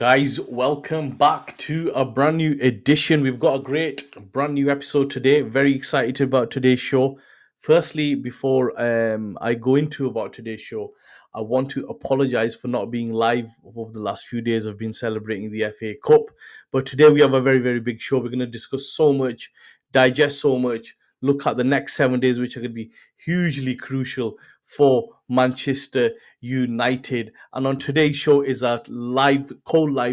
Guys, welcome back to a brand new edition. We've got a great brand new episode today. Very excited about today's show. Firstly, before I go into about today's show, I want to apologize for not being live over the last few days. I've been celebrating the FA Cup, but today we have a very, very big show. We're going to discuss so much, digest so much, look at the next 7 days, which are going to be hugely crucial for Manchester United. And on today's show is a live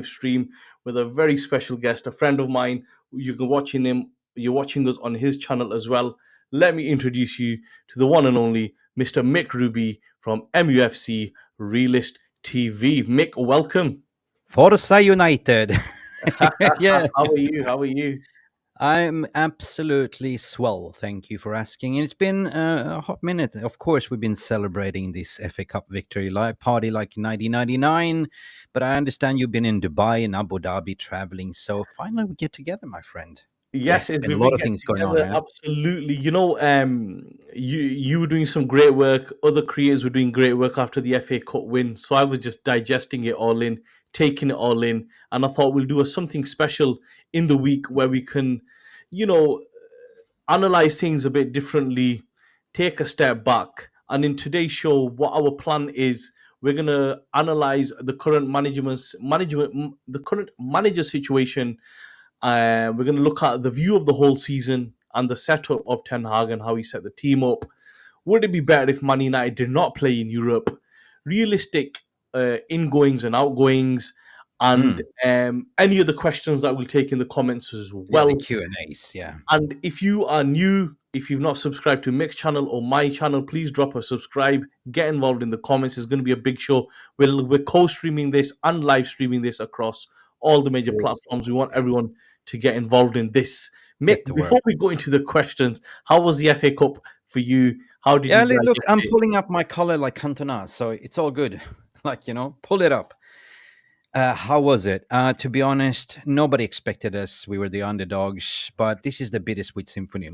stream with a very special guest, a friend of mine. You're watching us on his channel as well. Let me introduce you to the one and only Mr. Mick Ruby from Mufc Realist TV. Mick, welcome. Forza United. Yeah, How are you? How are you? I'm absolutely swell. Thank you for asking. And it's been a hot minute. Of course, we've been celebrating this FA Cup victory party like in 1999. But I understand you've been in Dubai and Abu Dhabi traveling. So finally, we get together, my friend. Yes, Yes, as been a we've lot been of getting things going on. together, absolutely. You were doing some great work. Other creators were doing great work after the FA Cup win. So I was just digesting it all in, taking it all in, and I thought we'll do something special in the week where we can, you know, analyze things a bit differently, take a step back. And in today's show, what our plan is, we're gonna analyze the current the current manager situation. We're going to look at the view of the whole season and the setup of Ten Hag and how he set the team up. Would it be better if Man United did not play in Europe? Realistic ingoings and outgoings, and any other questions that we'll take in the comments as Yeah, well. the Q&As, yeah. And if you are new, if you've not subscribed to Mick's channel or my channel, please drop a subscribe. Get involved in the comments. It's going to be a big show. We're co-streaming this and live streaming this across all the major platforms. We want everyone to get involved in this. Mick, before we go into the questions, how was the FA Cup for you? How did you look, I'm it? pulling up my collar like Cantona, so it's all good. Like, pull it up. How was it? To be honest, nobody expected us. We were the underdogs, but this is the bittersweet symphony.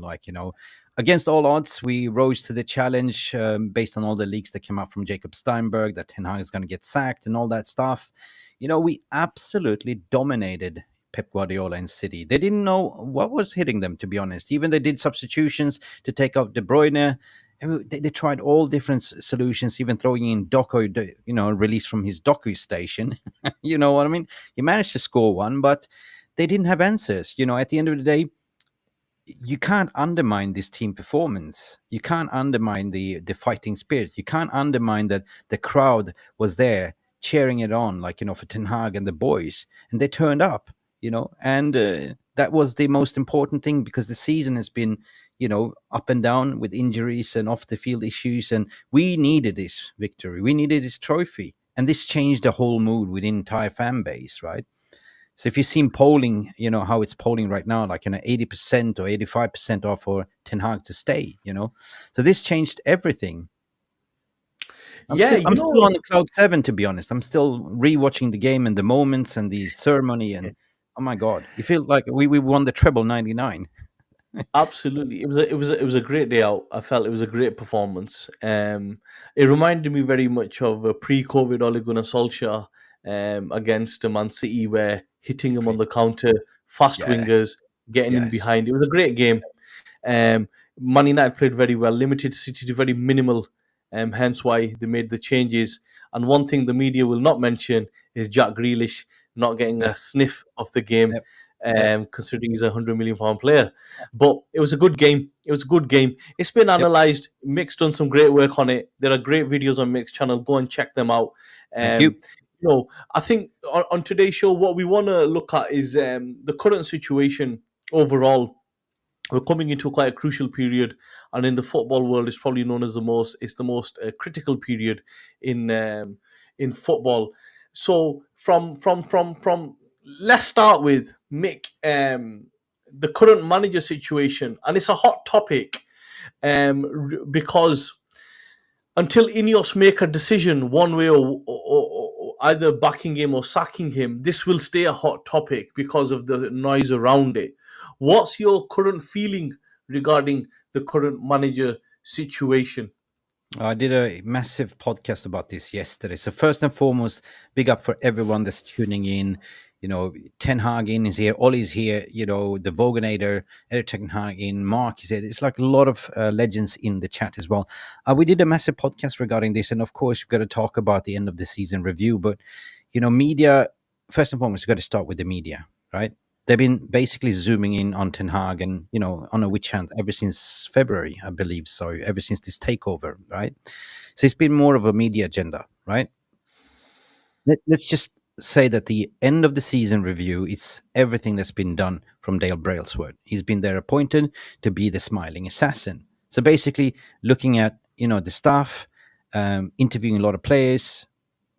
Against all odds, we rose to the challenge based on all the leaks that came out from Jacob Steinberg that Ten Hag is going to get sacked and all that stuff. We absolutely dominated Pep Guardiola and City. They didn't know what was hitting them, to be honest. Even they did substitutions to take out De Bruyne. And they tried all different solutions, even throwing in Doku, released from his Doku station. You know what I mean? He managed to score one, but they didn't have answers. At the end of the day, you can't undermine this team performance. You can't undermine the fighting spirit. You can't undermine that the crowd was there cheering it on, for Ten Hag and the boys, and they turned up. And that was the most important thing, because the season has been up and down with injuries and off the field issues, and we needed this victory. We needed this trophy, and this changed the whole mood within the entire fan base, right? So if you've seen polling, how it's polling right now, 80% or 85% are for Ten Hag to stay, So this changed everything. I'm still on cloud 7, to be honest. I'm still rewatching the game and the moments and the ceremony, and oh my God, it feels like we won the treble 99. Absolutely, it was a great day out. I felt it was a great performance. It reminded me very much of a pre-COVID Ole Gunnar Solskjaer against Man City, where hitting him on the counter, fast wingers, getting in behind. It was a great game. Man United played very well, limited City to very minimal, hence why they made the changes. And one thing the media will not mention is Jack Grealish not getting a sniff of the game. Considering he's £100 million player. But it was a good game. It was a good game. It's been analysed. Mick's done some great work on it. There are great videos on Mick's channel. Go and check them out. Thank you. I think on today's show, what we want to look at is the current situation overall. We're coming into quite a crucial period, and in the football world, it's probably known as the most critical period in football. So from let's start with Mick, the current manager situation, and it's a hot topic because until Ineos make a decision one way or either backing him or sacking him, this will stay a hot topic because of the noise around it. What's your current feeling regarding the current manager situation? I did a massive podcast about this yesterday. So first and foremost, big up for everyone that's tuning in. You know, Ten Hag in is here, Ollie's here. You know, the Voganator, Eric Ten Hag in, Mark is here. It's like a lot of legends in the chat as well. We did a massive podcast regarding this, and of course, we've got to talk about the end of the season review. But you know, media first and foremost, we've got to start with the media, right? They've been basically zooming in on Ten Hag and, you know, on a witch hunt ever since February, I believe so, ever since this takeover, right? So it's been more of a media agenda, right? Let's just say that the end of the season review is everything that's been done from Dale Brailsford. He's been there appointed to be the smiling assassin. So basically, looking at, you know, the staff, interviewing a lot of players,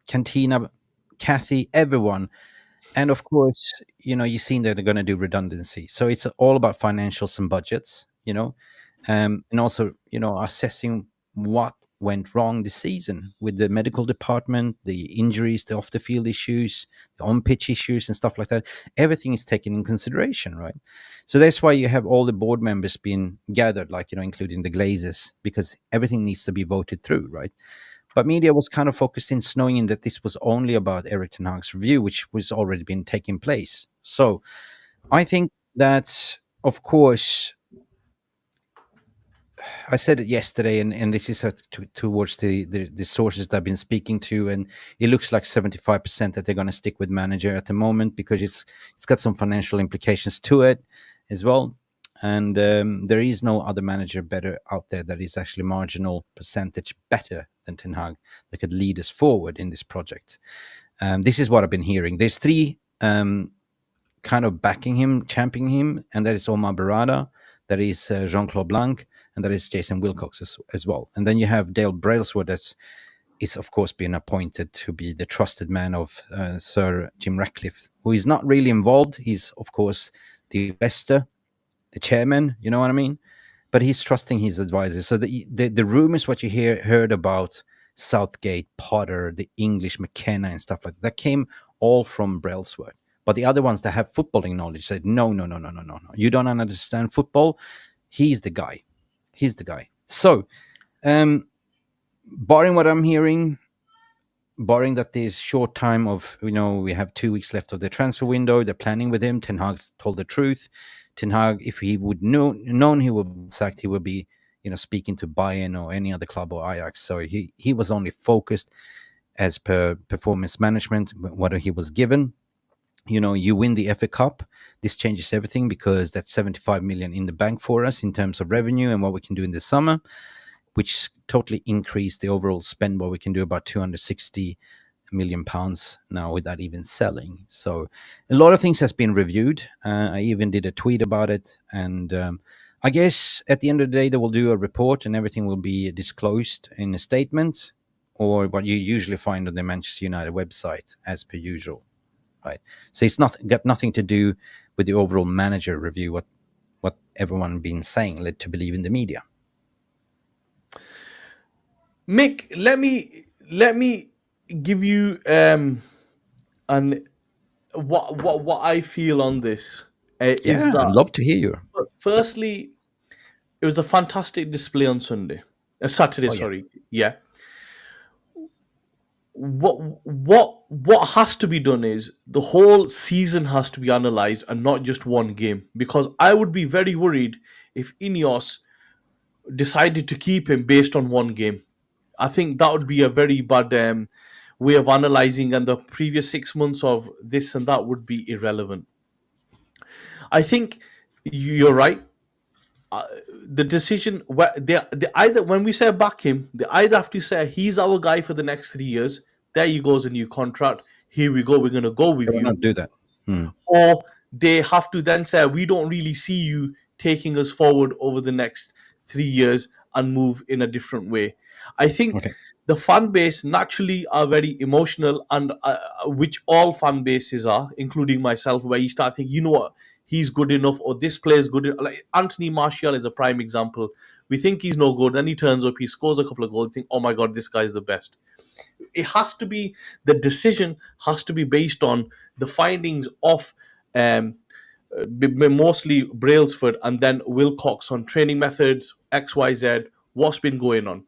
Cantina, Kathy, everyone, and of course, you know, you've seen that they're going to do redundancy. So it's all about financials and budgets, you know, and also, you know, assessing what went wrong this season with the medical department, the injuries, the off the field issues, the on pitch issues, and stuff like that. Everything is taken in consideration, right? So that's why you have all the board members being gathered, like, you know, including the Glazers, because everything needs to be voted through, right? But media was kind of focused in knowing that this was only about Eric Ten Hag's review, which was already been taking place. So I think that, of course, I said it yesterday, and this is towards the sources that I've been speaking to, and it looks like 75% that they're going to stick with manager at the moment because it's got some financial implications to it as well. And there is no other manager better out there that is actually marginal percentage better than Ten Hag that could lead us forward in this project. This is what I've been hearing. There's three kind of backing him, championing him, and that is Omar Barada, that is Jean-Claude Blanc, and that is Jason Wilcox as well. And then you have Dale Brailsford, that is, of course, being appointed to be the trusted man of Sir Jim Ratcliffe, who is not really involved. He's, of course, the investor, the chairman, you know what I mean? But he's trusting his advisors. So the rumors, what you heard about Southgate, Potter, the English McKenna, and stuff like that came all from Brailsford. But the other ones that have footballing knowledge said, no, no, no, no, no, no, no. You don't understand football. He's the guy. He's the guy. So, barring what I'm hearing, barring that there's short time of, you know, we have 2 weeks left of the transfer window, they're planning with him. Ten Hag's told the truth. Ten Hag, if he would known he would be sacked, he would be, you know, speaking to Bayern or any other club or Ajax. So he was only focused as per performance management, what he was given. You know, you win the FA Cup, this changes everything because that's 75 million in the bank for us in terms of revenue and what we can do in the summer, which totally increased the overall spend. What we can do about 260 million pounds now without even selling. So a lot of things has been reviewed. I even did a tweet about it, and I guess at the end of the day they will do a report and everything will be disclosed in a statement, or what you usually find on the Manchester United website as per usual, right? So it's not got nothing to do with the overall manager review. What everyone been saying led to believe in the media. Mick, let me give you an what I feel on this is Yeah, I'd that love to hear you. firstly, it was a fantastic display on Sunday, Saturday. Oh yeah, Sorry, yeah. What has to be done is the whole season has to be analyzed and not just one game, because I would be very worried if Ineos decided to keep him based on one game. I think that would be a very bad way of analyzing, and the previous 6 months of this and that would be irrelevant. I think you're right. The decision where they either, when we say back him, they either have to say he's our guy for the next 3 years. There you goes a new contract. Here we go. We're gonna go they with will you. not do that. Hmm. Or they have to then say we don't really see you taking us forward over the next 3 years and move in a different way. I think Okay. the fan base naturally are very emotional, and which all fan bases are, including myself, where you start thinking, you know what, he's good enough, or this player is like Anthony Martial is a prime example. We think he's no good, then he turns up, he scores a couple of goals, think, oh my god, this guy is the best. It has to be, the decision has to be based on the findings of um, mostly Brailsford and then Wilcox on training methods, XYZ, what's been going on.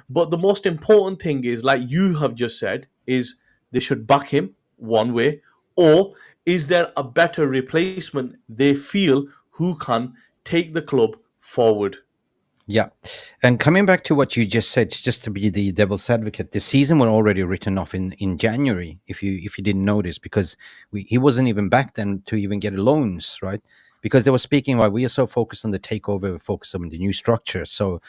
But the most important thing is, like you have just said, is they should back him one way, or is there a better replacement they feel who can take the club forward? Yeah. And coming back to what you just said, just to be the devil's advocate, the season was already written off in January, if you didn't notice, because he wasn't even back then to even get loans, right? Because they were speaking about we are so focused on the takeover, we focus on the new structure. So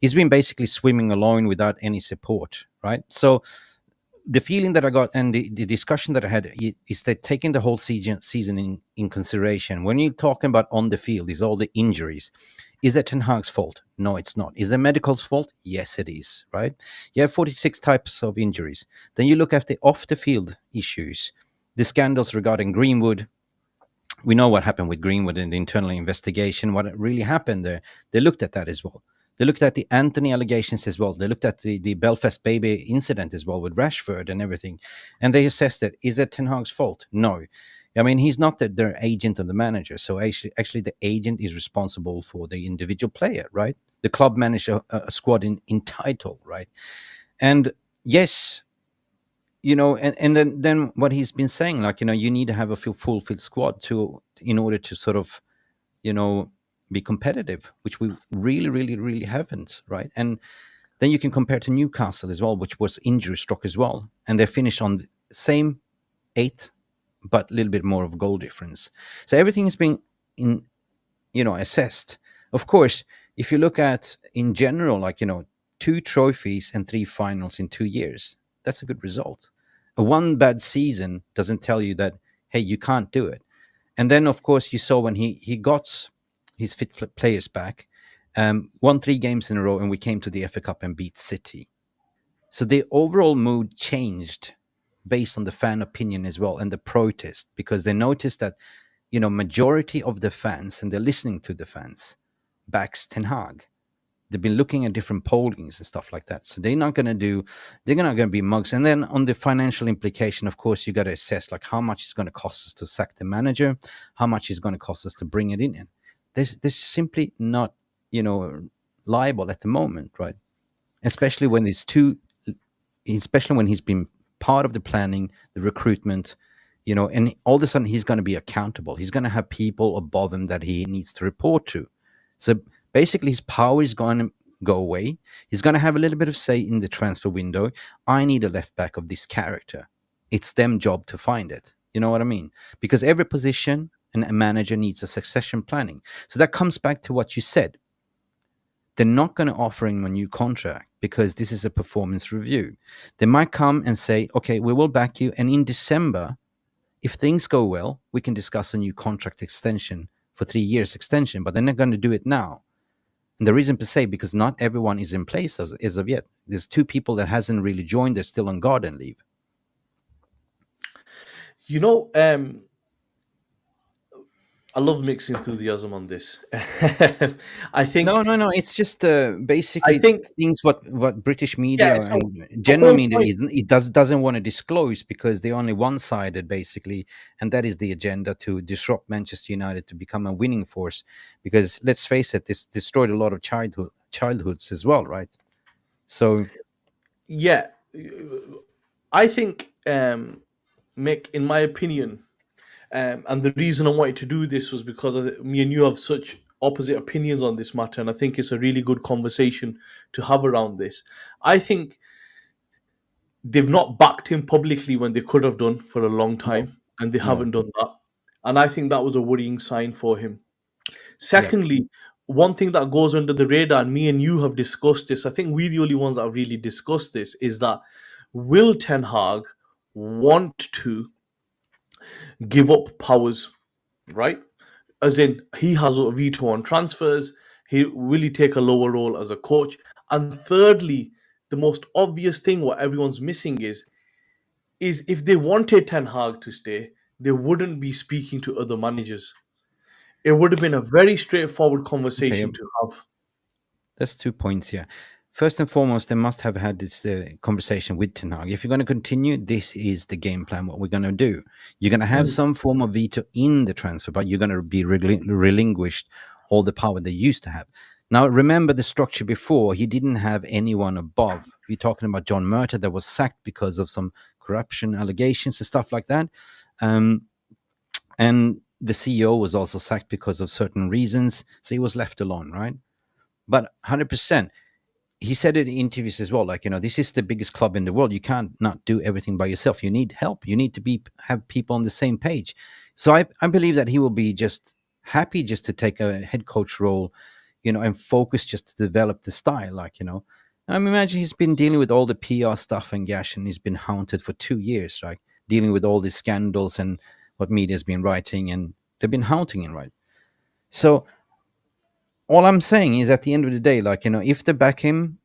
he's been basically swimming alone without any support, right? So the feeling that I got and the discussion that I had is that taking the whole season in consideration, when you're talking about on the field, is all the injuries. Is that Ten Hag's fault? No, it's not. Is that medical's fault? Yes, it is, right? You have 46 types of injuries. Then you look at the off the field issues, the scandals regarding Greenwood. We know what happened with Greenwood in the internal investigation, what really happened there. They looked at that as well. They looked at the Anthony allegations as well. They looked at the Belfast baby incident as well with Rashford and everything. And they assessed it. Is it Ten Hag's fault? No. I mean, he's not their agent or the manager. So actually, the agent is responsible for the individual player, right? The club managed a squad in title, right? And yes, and then what he's been saying, like, you need to have a full field squad to in order to sort of, you know, be competitive, which we really, really, really haven't, right? And then you can compare to Newcastle as well, which was injury struck as well, and they finished on the same eighth, but a little bit more of goal difference. So everything is being in assessed. Of course, if you look at in general, like, two trophies and three finals in 2 years, that's a good result. A one bad season doesn't tell you that, hey, you can't do it. And then, of course, you saw when he got his players back, won 3 games in a row, and we came to the FA Cup and beat City. So the overall mood changed based on the fan opinion as well and the protest, because they noticed that, majority of the fans, and they're listening to the fans, backs Ten Hag. They've been looking at different pollings and stuff like that. So they're not going to be mugs. And then on the financial implication, of course, you got to assess like how much it's going to cost us to sack the manager, how much it's going to cost us to bring it in. And there's simply not, liable at the moment, right? Especially when there's two, especially when he's been part of the planning, the recruitment, and all of a sudden he's going to be accountable. He's going to have people above him that he needs to report to. So basically, his power is going to go away. He's going to have a little bit of say in the transfer window. I need a left back of this character. It's them job to find it. You know what I mean? Because every position and a manager needs a succession planning. So that comes back to what you said. They're not going to offer him a new contract because this is a performance review. They might come and say, okay, we will back you. And in December, if things go well, we can discuss a new contract extension for 3 years extension, but they're not going to do it now. And the reason per se, because not everyone is in place as of yet. There's 2 people that hasn't really joined. They're still on garden leave. You know, I love mixed enthusiasm on this. I think, No. It's just I basically think, things what British yeah. media So and the general whole media point, doesn't want to disclose because they're only one-sided basically, and that is the agenda to disrupt Manchester United to become a winning force. Because let's face it, this destroyed a lot of childhoods as well, right? So yeah, I think, Mick, in my opinion, and the reason I wanted to do this was because me and you have such opposite opinions on this matter, and I think it's a really good conversation to have around this. I think they've not backed him publicly when they could have done for a long no, time, and they no, haven't done that. And I think that was a worrying sign for him. yeah, Secondly, one thing that goes under the radar, and me and you have discussed this, I think we're the only ones that have really discussed this, is that will Ten Hag want to give up powers, right? As in, he has a veto on transfers. He will he take a lower role as a coach? And thirdly, the most obvious thing what everyone's missing is if they wanted Ten Hag to stay, they wouldn't be speaking to other managers. It would have been a very straightforward okay. conversation to have. That's 2 points here. First and foremost, they must have had this conversation with Ten Hag. If you're going to continue, this is the game plan. What we're going to do, you're going to have Mm. some form of veto in the transfer, but you're going to be relinquished all the power they used to have. Now, remember the structure before. He didn't have anyone above. We're talking about John Murtagh that was sacked because of some corruption allegations and stuff like that. Um, and the CEO was also sacked because of certain reasons. So he was left alone, right? But 100%, he said it in interviews as well, like, this is the biggest club in the world. You can't not do everything by yourself. You need help. You need to have people on the same page. So I believe that he will be just happy just to take a head coach role, and focus just to develop the style, like, I imagine he's been dealing with all the PR stuff and gash, and he's been haunted for 2 years, right? Dealing with all these scandals and what media's been writing, and they've been haunting him, right? So all I'm saying is, at the end of the day, like, if they back him,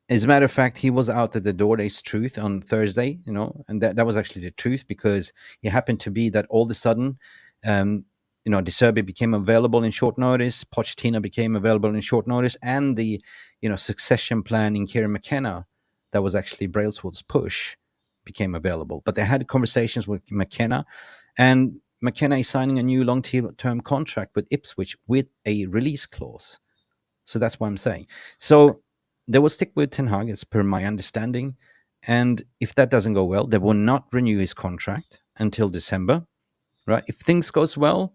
as a matter of fact, he was out at the door day's truth on Thursday, and that was actually the truth, because it happened to be that all of a sudden, De Serbi became available in short notice, Pochettino became available in short notice, and the, succession plan in Kieran McKenna, that was actually Brailsford's push, became available. But they had conversations with McKenna, and McKenna is signing a new long-term contract with Ipswich with a release clause. So that's what I'm saying. So they will stick with Ten Hag, as per my understanding. And if that doesn't go well, they will not renew his contract until December, right? If things goes well,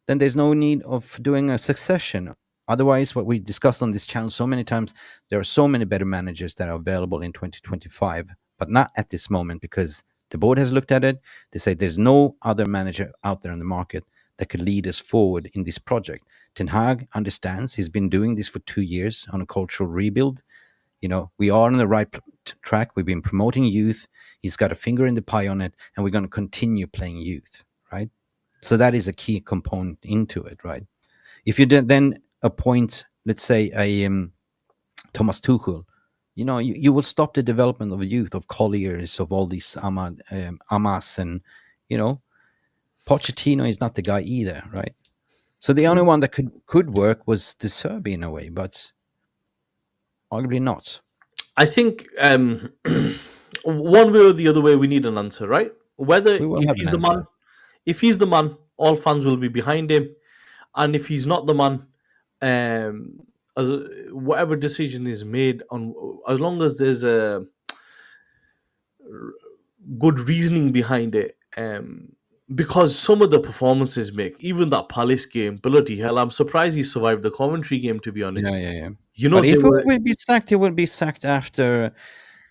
then there's no need of doing a succession. Otherwise, what we discussed on this channel so many times, there are so many better managers that are available in 2025, but not at this moment, because the board has looked at it. They say there's no other manager out there in the market that could lead us forward in this project. Ten Hag understands. He's been doing this for 2 years on a cultural rebuild. We are on the right track. We've been promoting youth. He's got a finger in the pie on it, and we're going to continue playing youth, right? So that is a key component into it, right? If you then appoint, let's say, a Thomas Tuchel, you will stop the development of youth, of Colliers, of all these Amas, and Pochettino is not the guy either, right? So the only one that could work was De Serbi in a way, but arguably not. I think one way or the other way, we need an answer, right? Whether We will have an answer. if he's the man, all fans will be behind him, and if he's not the man, as whatever decision is made on, as long as there's a good reasoning behind it, because some of the performances make, even that Palace game, bloody hell, I'm surprised he survived the Coventry game, to be honest. Yeah, yeah, yeah. You know, But they if he were. will be sacked, he will be sacked after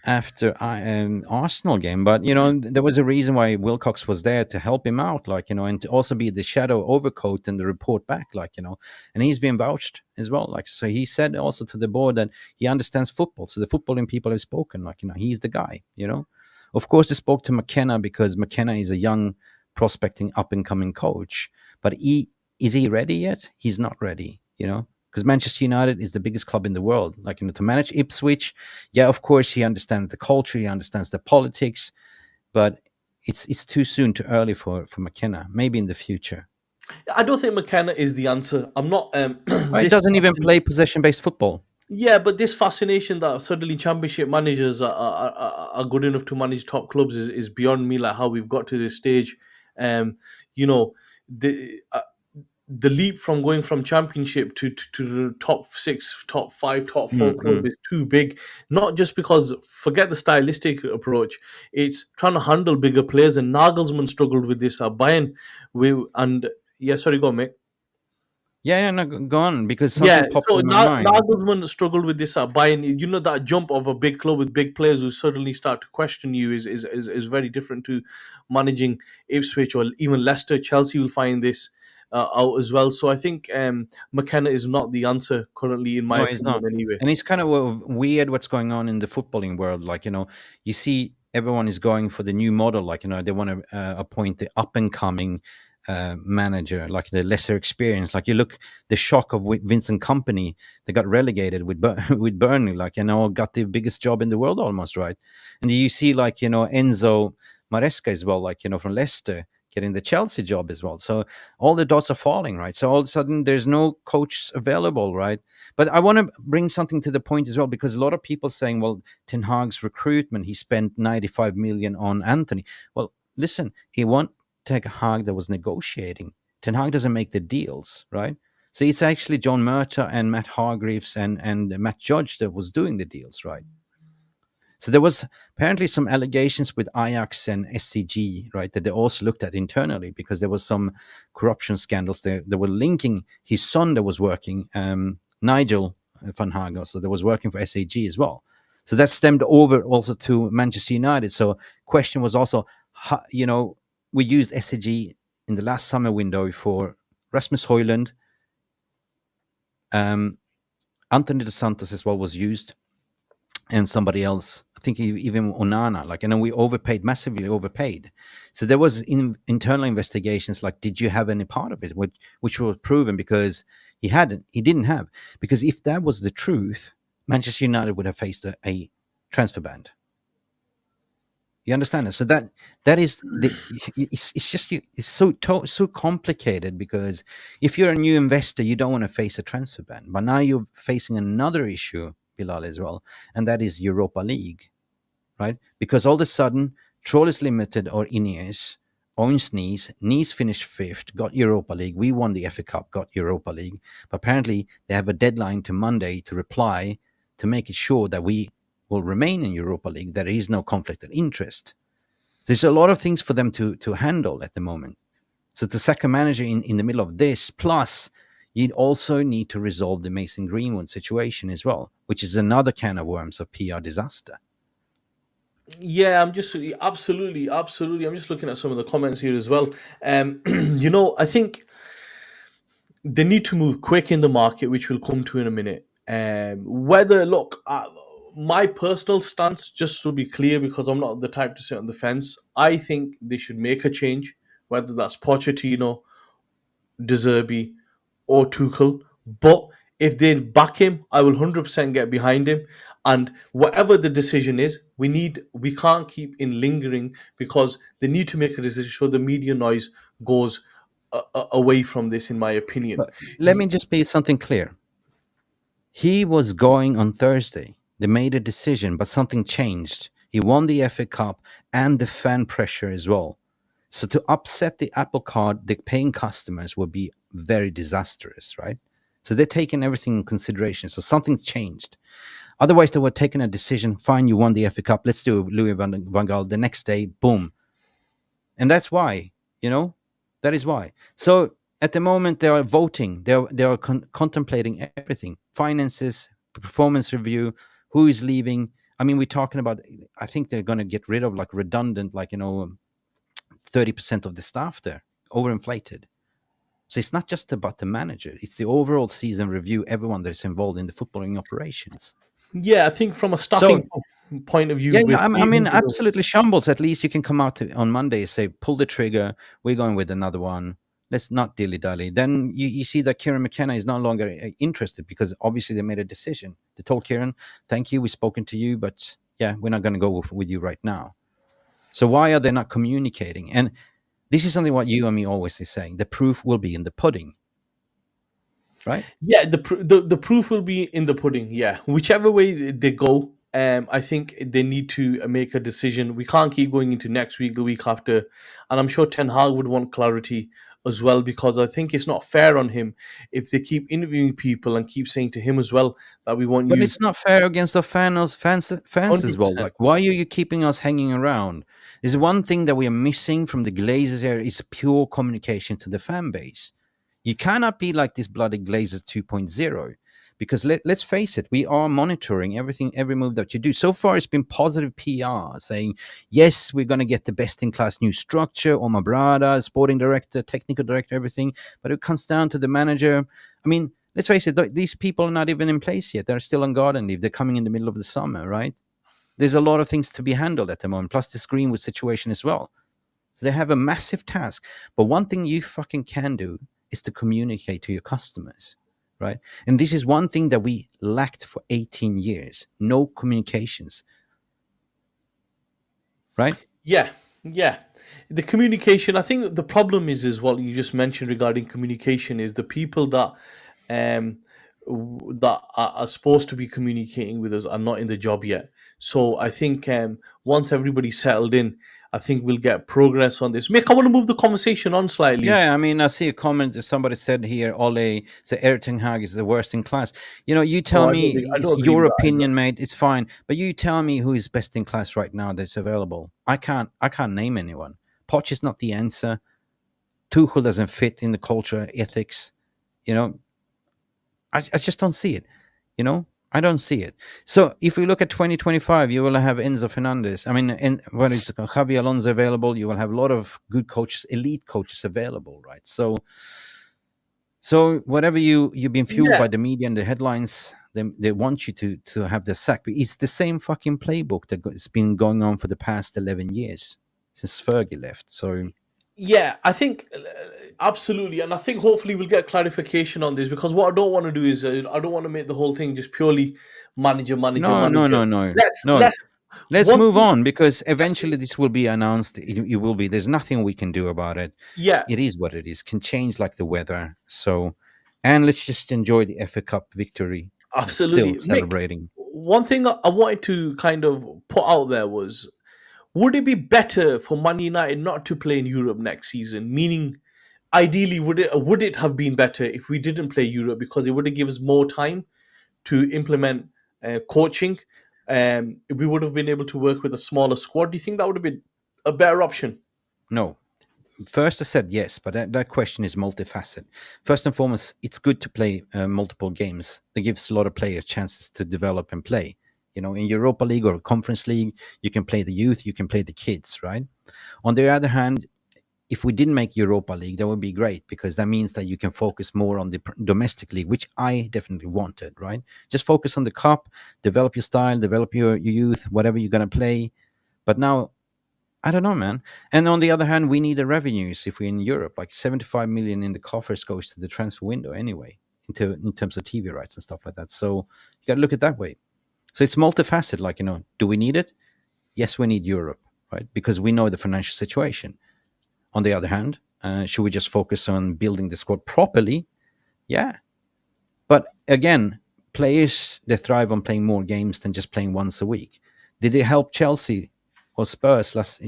Arsenal game. But there was a reason why Wilcox was there to help him out, like, and to also be the shadow overcoat and the report back, like, and he's been vouched as well, like, so he said also to the board that he understands football. So the footballing people have spoken, like, he's the guy. Of course, they spoke to McKenna because McKenna is a young, prospecting, up and coming coach, but is he ready yet? He's not ready. Because Manchester United is the biggest club in the world. Like, to manage Ipswich, yeah, of course, he understands the culture, he understands the politics, but it's too soon, too early for McKenna. Maybe in the future. I don't think McKenna is the answer. I'm not. He This doesn't even play possession-based football. Yeah, but this fascination that suddenly championship managers are good enough to manage top clubs is beyond me. Like, how we've got to this stage, um, you know, the the leap from going from championship to the top six, top five, top four club Mm-mm. is too big. Not just because, forget the stylistic approach, it's trying to handle bigger players. And Nagelsmann struggled with this at Bayern. And yeah, sorry, go on, mate. Yeah, yeah, no, go on, because Yeah, something popped so in my mind. Nagelsmann struggled with this at Bayern. You know, that jump of a big club with big players who suddenly start to question you is very different to managing Ipswich or even Leicester. Chelsea will find this out as well. So I think McKenna is not the answer currently, in my No, he's opinion, not. anyway. And it's kind of weird what's going on in the footballing world. Like, you see everyone is going for the new model. Like, they want to appoint the up and coming manager, like the lesser experience. Like, you look, the shock of Vincent Company, they got relegated with with Burnley, like, got the biggest job in the world almost, right? And you see, like, Enzo Maresca as well, like, from Leicester, getting the Chelsea job as well. So all the dots are falling, right? So all of a sudden there's no coach available, right? But I want to bring something to the point as well, because a lot of people saying, well, Ten Hag's recruitment, he spent 95 million on Anthony. Well, listen, he won Ten Hag that was negotiating. Ten Hag doesn't make the deals, right? So it's actually John Murtaugh and Matt Hargreaves and Matt Judge that was doing the deals, right? So there was apparently some allegations with Ajax and SCG, right, that they also looked at internally because there was some corruption scandals. They were linking his son that was working, Nigel van Hagen, so that was working for SAG as well. So that stemmed over also to Manchester United. So question was also, we used SAG in the last summer window for Rasmus Højlund, Anthony Dos Santos as well was used, and somebody else. I think even Onana. Like, and then we overpaid, massively overpaid. So there was internal investigations. Like, did you have any part of it? Which were proven because he didn't have. Because if that was the truth, Manchester United would have faced a transfer ban. You understand it? So that is it's just it's so complicated because if you're a new investor, you don't want to face a transfer ban. But now you're facing another issue, Bilal, as well, and that is Europa League, right? Because all of a sudden, Trollus Limited or Ineos owns Nice. Nice finished fifth, got Europa League. We won the FA Cup, got Europa League. But apparently, they have a deadline to Monday to reply to make it sure that we will remain in Europa League. There is no conflict of interest. There's a lot of things for them to handle at the moment. So to sack a manager in the middle of this, plus you also need to resolve the Mason Greenwood situation as well, which is another can of worms of PR disaster. Yeah, I'm just absolutely, absolutely. I'm just looking at some of the comments here as well. I think they need to move quick in the market, which we'll come to in a minute. Whether look, my personal stance, just to be clear, because I'm not the type to sit on the fence. I think they should make a change, whether that's Pochettino, De Zerbi, or Tuchel. But if they back him, I will 100% get behind him. And whatever the decision is, we can't keep in lingering because they need to make a decision so the media noise goes away from this, in my opinion. But let me just be something clear. He was going on Thursday. They made a decision, but something changed. He won the FA Cup and the fan pressure as well. So to upset the Apple Card, the paying customers would be very disastrous, right? So they're taking everything in consideration. So something changed. Otherwise, they were taking a decision. Fine, you won the FA Cup. Let's do Louis van Gaal. The next day, boom. And that's why, that is why. So at the moment, they are voting. They are contemplating everything: finances, performance review, who is leaving. I mean, we're talking about. I think they're going to get rid of like redundant, 30% of the staff there, overinflated. So it's not just about the manager; it's the overall season review. Everyone that is involved in the footballing operations. Yeah, I think from a So staffing point of view, yeah, with I mean, 800 absolutely shambles. At least you can come out on Monday and say, pull the trigger. We're going with another one. Let's not dilly dally. Then you see that Kieran McKenna is no longer interested because obviously they made a decision. They told Kieran, thank you, we've spoken to you, but yeah, we're not going to go with you right now. So why are they not communicating? And this is something what you and me always is saying. The proof will be in the pudding, right? Yeah, the proof will be in the pudding. Yeah, whichever way they go, I think they need to make a decision. We can't keep going into next week, the week after, and I'm sure Ten Hag would want clarity as well because I think it's not fair on him if they keep interviewing people and keep saying to him as well that we want But you it's not fair against the fans as well. 100%. Like, why are you keeping us hanging around? There's one thing that we are missing from the Glazers here is pure communication to the fan base. You cannot be like this bloody Glazers 2.0 because let's face it, we are monitoring everything, every move that you do. So far, it's been positive PR saying, yes, we're going to get the best in class new structure, Omar Brada, sporting director, technical director, everything. But it comes down to the manager. I mean, let's face it, these people are not even in place yet. They're still on garden leave. They're coming in the middle of the summer, right? There's a lot of things to be handled at the moment, plus the Greenwood situation as well. So they have a massive task. But one thing you fucking can do is to communicate to your customers, right? And this is one thing that we lacked for 18 years. No communications, right? Yeah, yeah. The communication. I think the problem is what you just mentioned regarding communication is the people that um that are supposed to be communicating with us are not in the job yet. So I think once everybody's settled in, I think we'll get progress on this. Mick, I want to move the conversation on slightly. Yeah, I mean, I see a comment that somebody said here, Ole, so Ten Hag is the worst in class. You Oh, tell me, I it's don't agree your with that either. opinion, mate. It's fine, but you tell me who is best in class right now that's available. I can't name anyone. Poch is not the answer. Tuchel doesn't fit in the culture, ethics. You know, I just don't see it. I don't see it. So if we look at 2025, you will have Enzo Fernandez. I mean, when it's Javi Alonso available, you will have a lot of good coaches, elite coaches available, right? So whatever you've been fueled Yeah, by the media and the headlines, they want you to have the sack. But it's the same fucking playbook that's been going on for the past 11 years since Fergie left. So yeah, I think absolutely, and I think hopefully we'll get clarification on this because what I don't want to do is I don't want to make the whole thing just purely manager, manager, no, no, manager. no, no, no. Let's Let's one move thing. on because Let's, eventually this will be announced. It will be. There's nothing we can do about it. yeah, It is what it is. Can change like the weather. So, and let's just enjoy the FA Cup victory. Still absolutely, Mick. celebrating. One thing I wanted to kind of put out there was: would it be better for Man United not to play in Europe next season? Meaning, ideally, would it have been better if we didn't play Europe because it would have given us more time to implement coaching? We would have been able to work with a smaller squad. Do you think that would have been a better option? No, first I said yes, but that question is multifaceted. First and foremost, it's good to play multiple games. That gives a lot of players chances to develop and play. In Europa League or Conference League, you can play the youth, you can play the kids, right? On the other hand, if we didn't make Europa League, that would be great because that means that you can focus more on the domestic league, which I definitely wanted, right? Just focus on the cup, develop your style, develop your youth, whatever you're going to play. But now, I don't know, man. And on the other hand, we need the revenues if we're in Europe. Like 75 million in the coffers goes to the transfer window anyway, in terms of TV rights and stuff like that. So you got to look at it that way. So it's multifaceted. Like, do we need it? Yes, we need Europe, right? Because we know the financial situation. On the other hand, should we just focus on building the squad properly? Yeah. But again, players, they thrive on playing more games than just playing once a week. Did it help Chelsea or Spurs last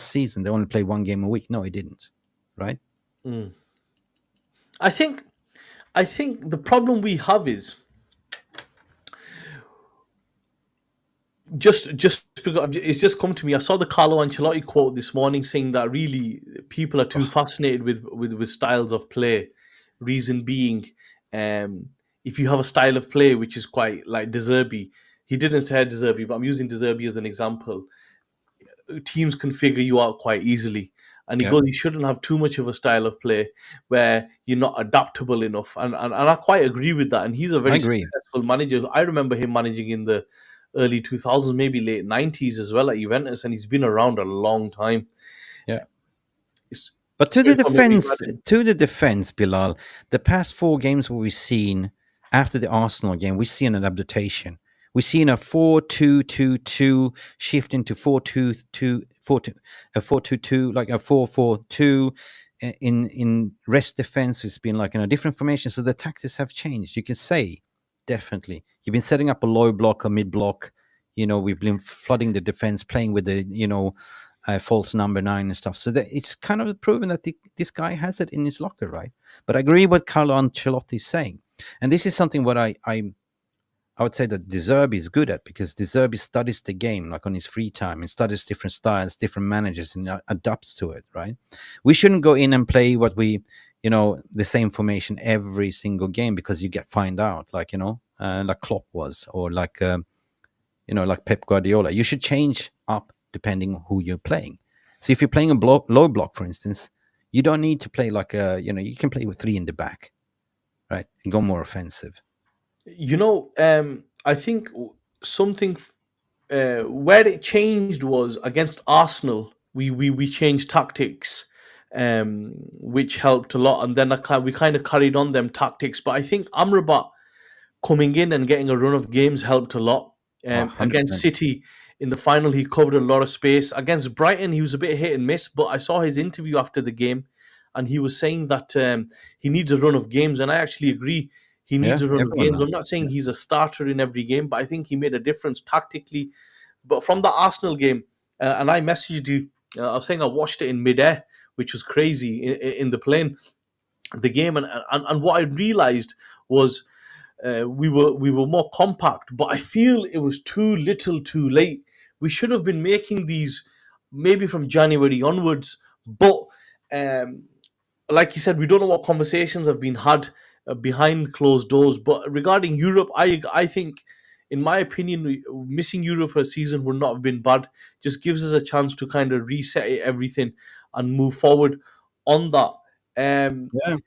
season? They only played one game a week. No, it didn't. Right? Mm. I think I think the problem we have is just because it's just come to me. I saw the Carlo Ancelotti quote this morning saying that really people are too Ugh, fascinated with styles of play. Reason being, um, if you have a style of play which is quite like De Zerbi, he didn't say De Zerbi, but I'm using De Zerbi as an example. Teams can figure you out quite easily. And he yeah, goes, you shouldn't have too much of a style of play where you're not adaptable enough. And I quite agree with that. And he's a I very agree. successful manager. I remember him managing in the early 2000s, maybe late 90s as well at Juventus, and he's been around a long time. Yeah. It's, But sorry for maybe adding. to the defense, Bilal, the past four games what we've seen after the Arsenal game, we've seen an adaptation. We've seen a 4-2-2-2 shift into 4-2-2, 4-2, a 4-2-2, like a 4-4-2. In rest defense, it's been like in a different formation. So the tactics have changed. You can say, definitely. You've been setting up a low block, a mid block. We've been flooding the defense, playing with the, false number nine and stuff. So that it's kind of proven that this guy has it in his locker, right? But I agree what Carlo Ancelotti is saying, and this is something what I would say that De Zerbi is good at because De Zerbi studies the game like on his free time and studies different styles, different managers, and adapts to it, right? We shouldn't go in and play the same formation every single game because you get find out, like Klopp was, or like Pep Guardiola. You should change up depending on who you're playing. So if you're playing a low block, for instance, you don't need to play you can play with three in the back, right? And go more offensive. I think something where it changed was against Arsenal. We changed tactics, which helped a lot, and then we kind of carried on them tactics. But I think Amrabat coming in and getting a run of games helped a lot. Oh, Against 100%. City in the final, he covered a lot of space. Against Brighton, he was a bit hit and miss, but I saw his interview after the game, and he was saying that he needs a run of games, and I actually agree. He needs Yeah, a run of everyone games. I'm knows. not saying Yeah. he's a starter in every game, but I think he made a difference tactically. But from the Arsenal game, and I messaged you I was saying I watched it in midair, which was crazy in the plane, the game, and what I realized was we were more compact, but I feel it was too little, too late. We should have been making these maybe from January onwards, but um, like you said, we don't know what conversations have been had behind closed doors. But regarding Europe, I think, in my opinion, missing Europe for a season would not have been bad. Just gives us a chance to kind of reset everything and move forward on that. Um, Yeah.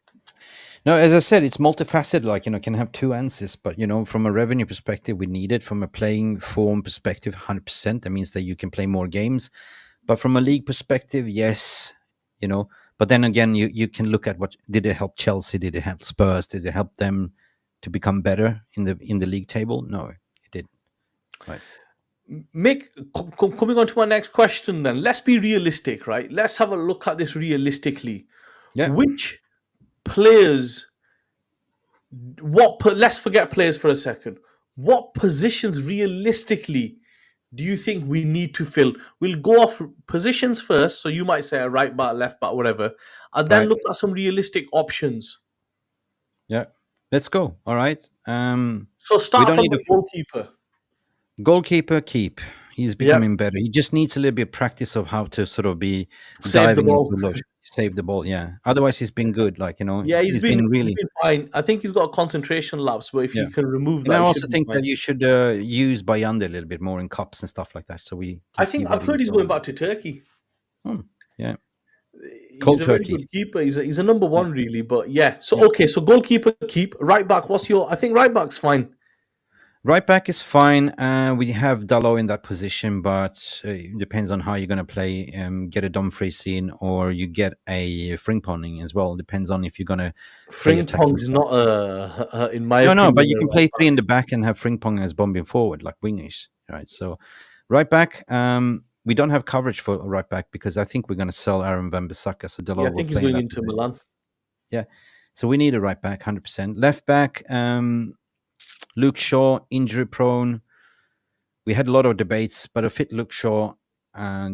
No, as I said, it's multifaceted. Like, can have two answers, but from a revenue perspective, we need it. From a playing form perspective, 100%. That means that you can play more games. But from a league perspective, yes, you know. But then again, you can look at what did it help Chelsea? Did it help Spurs? Did it help them to become better in the league table? No, it didn't. Right? Coming on to my next question, then let's be realistic, right? Let's have a look at this realistically. Yeah. Which players let's forget players for a second. What positions realistically do you think we need to fill? We'll go off positions first, so you might say a right back, left back, whatever, and then Right. look at some realistic options. Yeah. Let's go. All right. So We start don't from need the a goalkeeper. goalkeeper. Keep. He's Yep, becoming better. He just needs a little bit of practice of how to sort of be save the diving into ball. low, save the ball. Yeah. Otherwise, he's been good. Like, Yeah, he's been he's really. been fine. I think he's got a concentration lapse, but if Yeah. he can remove And I that, he also should be think fine. that you should use Bayanda a little bit more in cups and stuff like that, so we can I see think what I've heard he's he's all going about. back to Turkey. Hmm. Yeah, He's cold a very turkey. good keeper. He's a number Yeah, one, really. But yeah, so yeah. okay, so goalkeeper keep, right back. What's your? I think right back's fine. Right back is fine. We have Dalot in that position, but it depends on how you're going to play. Get a Dumfries in, or you get a Frimpong as well. Depends on if you're going to play attacking Frimpong's stuff. not in my No, no, but opinion, you a can right play three back. in the back and have Frimpong as bombing forward, like wingers, right? So, right back, we don't have coverage for right back because I think we're going to sell Aaron Wan-Bissaka, so Yeah, I Dalot will think he's play in going that into position. Milan. Yeah. So we need a right back, 100%. Left back, Luke Shaw, injury prone. We had a lot of debates, but a fit Luke Shaw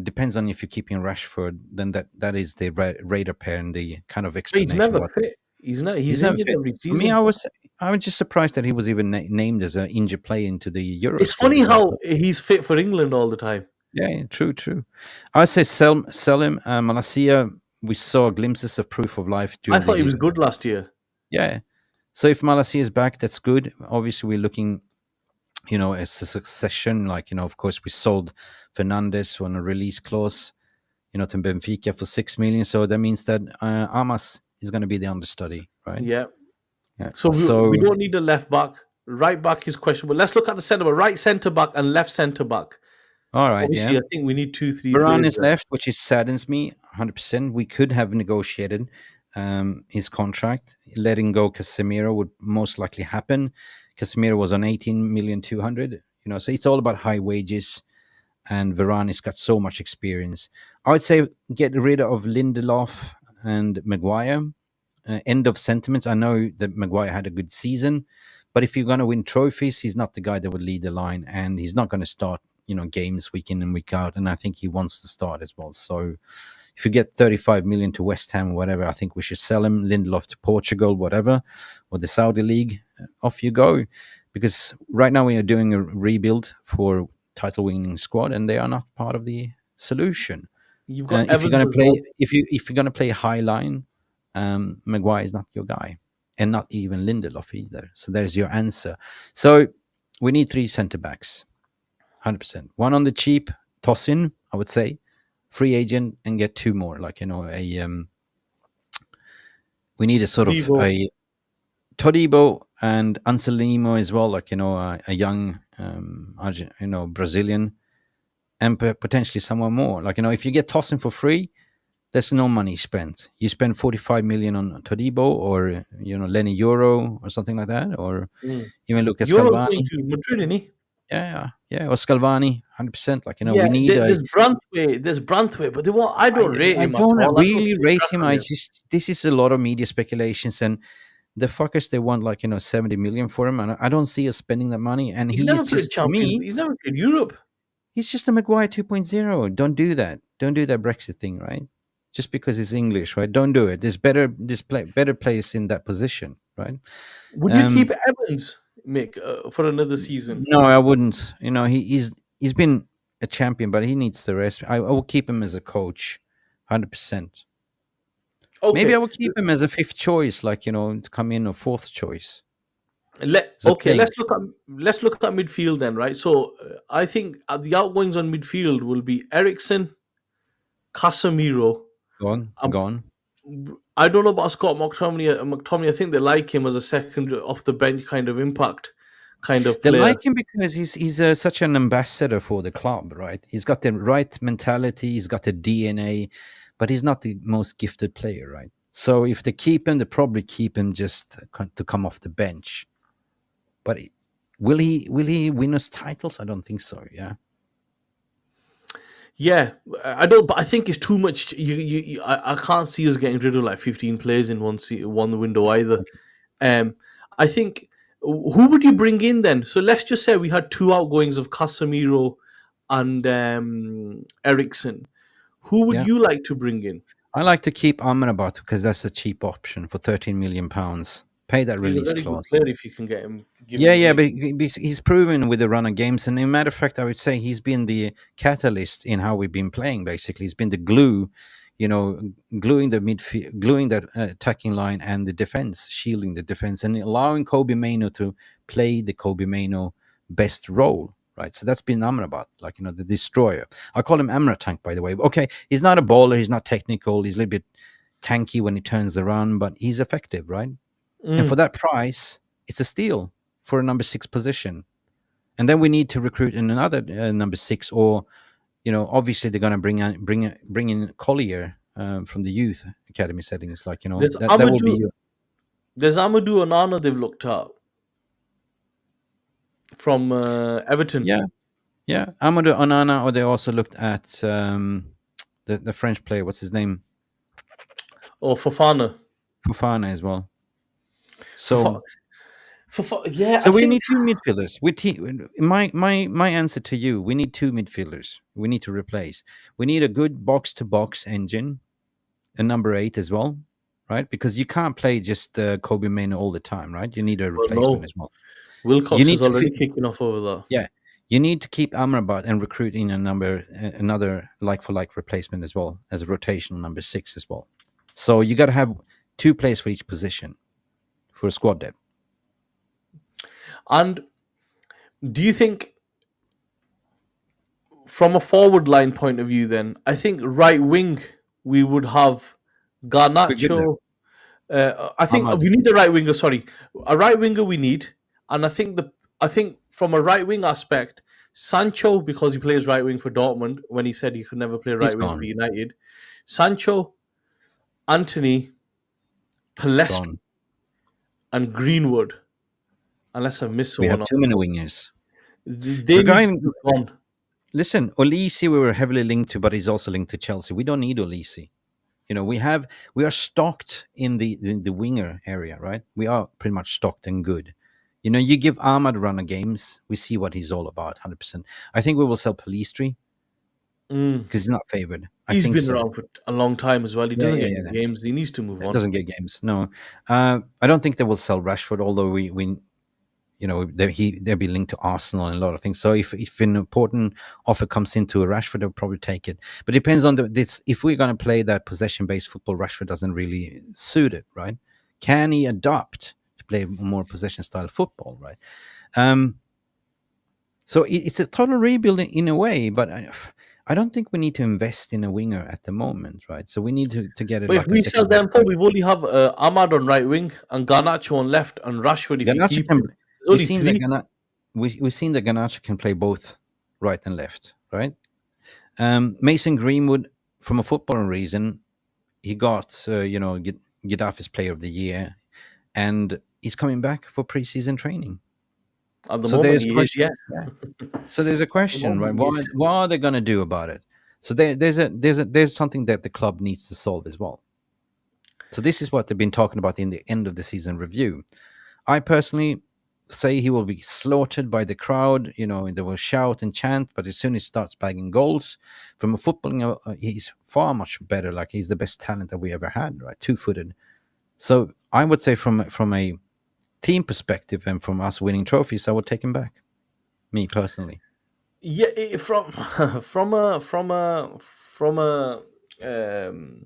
depends on if you're keeping Rashford. Then that is the radar pair and the kind of But he's explanation never what fit. He's not. he's He's never injured fit. every For me, season. I was just surprised that he was even named as an injured player into the It's Euros team funny as well. how he's fit for England all the time. Yeah, yeah, true, true. I say sell him. Malacia, we saw glimpses of proof of life I during thought he the was good last year. yeah. So if Malacia is back, that's good. Obviously, we're looking, as a succession. Like, of course, we sold Fernandez on a release clause, to Benfica for 6 million. So that means that Amas is going to be the understudy, right? Yeah. Yeah. So we So don't need a left back. Right back is questionable. Let's look at the centre back. Right centre back and left centre back. all right, yeah. Obviously, I think we need two, three Varane players is there. left, which is saddens me 100%. We could have negotiated his contract. Letting go Casemiro would most likely happen. Casemiro was on 18,200,000. So it's all about high wages, and Varane has got so much experience. I would say get rid of Lindelof and Maguire. End of sentiments. I know that Maguire had a good season, but if you're going to win trophies, he's not the guy that would lead the line, and he's not going to start, games week in and week out. And I think he wants to start as well. So if you get 35 million to West Ham, whatever, I think we should sell him. Lindelof to Portugal, whatever, or the Saudi League. Off you go, because right now we are doing a rebuild for title-winning squad, and they are not part of the solution. You've got If you're Evans going to as well. play, if you're going to play high line, Maguire is not your guy, and not even Lindelof either. So there's your answer. So we need three centre backs, 100%. One on the cheap, toss in, I would say, free agent, and get two more. Like, we need a sort of Todibo. a Todibo and Anselmo as well, like, a young, Brazilian, and potentially someone more. Like, if you get Tosin for free, there's no money spent. You spend 45 million on Todibo, or Lenny Euro or something like that, or Mm. even Lucas Euro's going Galvani. to Madrid, isn't he? Yeah, yeah, or Scalvani, 100%. Like, Yeah, we need a. There's Branthwaite, but I I, don't rate I him at don't all. I don't really see a rate crack him. on I him. just this is a lot of media speculations, and the fuckers, they want, like, 70 million for him, and I don't see us spending that money. And He's he never is played just, for Champions. me, He's never played Europe. he's just a Maguire 2.0. Don't do that. Don't do that Brexit thing, right? Just because it's English, right? Don't do it. Better players in that position, right? Would you keep Um, Evans, Mick, for another season? no, I wouldn't. He's been a champion, but he needs the rest. I will keep him as a coach, 100%. Maybe I Okay, will keep him as a fifth choice, like to come in or fourth choice. As a okay. think. Let's look at midfield then, right? So I think the outgoings on midfield will be Ericsson, Casemiro. Gone, Um, gone. I don't know about Scott McTominay. McTominay, I think they like him as a second off the bench kind of impact kind of They player. like him because he's such an ambassador for the club, right? He's got the right mentality, he's got the DNA, but he's not the most gifted player, right? So if they keep him, they probably keep him just to come off the bench. But will he win us titles? I don't think so. Yeah. Yeah, I don't. But I think it's too much. I can't see us getting rid of like 15 players in one window either. Okay. Um, I think who would you bring in then? So let's just say we had two outgoings of Casemiro and Ericsson. Who would Yeah. you like to bring in? I like to keep Amrabat because that's a cheap option for 13 million pounds. Pay that He's a release very good clause. player if you can get him, give Yeah, him yeah, release. but he's proven with the run of games, and in matter of fact, I would say he's been the catalyst in how we've been playing. Basically, he's been the glue, gluing the midfield, gluing that attacking line and the defense, shielding the defense, and allowing Kobe Mano to play the Kobe Mano best role. Right, so that's been Amrabat, like the destroyer. I call him Amra Tank, by the way. Okay, he's not a baller, he's not technical, he's a little bit tanky when he turns the run, but he's effective, right? And for Mm. that price, it's a steal for a number six position. And then we need to recruit in another number six, or obviously they're going to bring in Collier from the youth academy settings. Like There's that will Amadou. be There's Amadou Onana they've looked at from Everton yeah, yeah. Amadou Onana, or they also looked at the French player. What's his name? or Fofana. Fofana as well. Fofa, So yeah, I So we think need two midfielders. My answer to you: we need two midfielders. We need to replace. We need a good box to box engine, a number eight as well, right? Because you can't play just Kobe Mano all the time, right? You need a well, replacement no, as well. You Wilcox is need to already fit. kicking off over there. Yeah, you need to keep Amrabat and recruit in another like for like replacement as well as a rotational number six as well. So you got to have two players for each position for a squad depth. And do you think, from a forward line point of view, then I think right wing we would have We're good there. Garnacho. I think Ahmad we need a right winger. Sorry, a right winger we need, and I think from a right wing aspect, Sancho, because he plays right wing for Dortmund when he said he could never play is right wing for gone. United. Sancho, Anthony, Palestra, Gone. and Greenwood. Unless I miss We someone, have too many wingers. they need to Regarding, be gone. listen, Olisi we were heavily linked to, but he's also linked to Chelsea. We don't need Olisi. We are stocked in the winger area, right? We are pretty much stocked and good. You give Ahmad a run of games, we see what he's all about, 100%. I think we will sell Palistri Mm. because he's not favored. I He's think been so. around for a long time as well. He Yeah, doesn't yeah, get yeah. any games. He needs to move It on. doesn't get games. No, I don't think they will sell Rashford. Although they'll be linked to Arsenal and a lot of things. So if an important offer comes into a Rashford, they'll probably take it. But it depends on this. If we're going to play that possession-based football, Rashford doesn't really suit it, right? Can he adapt to play more possession-style football, right? So it's a total rebuild in a way, but I don't think we need to invest in a winger at the moment, right? So we need to get it But if like a we sell second-hand them for, striker. we only have Ahmad on right wing and Garnacho on left and Rashford if you Garnacho keep can. him. There's We've only seen that three Garnacho can play both right and left, right? Mason Greenwood, from a footballing reason, he got Gaddafi's Player of the Year, and he's coming back for preseason training. at the So moment. there's He is, yeah. question. Yeah. So there's a At the question, right? moment, he is. What are they going to do about it? So there's something that the club needs to solve as well. So this is what they've been talking about in the end of the season review. I personally say he will be slaughtered by the crowd. They will shout and chant, but as soon as he starts bagging goals from a footballing, he's far much better. Like, he's the best talent that we ever had, right? Two-footed. So I would say from a team perspective and from us winning trophies, I would take him back. Me personally. Yeah, from from a um,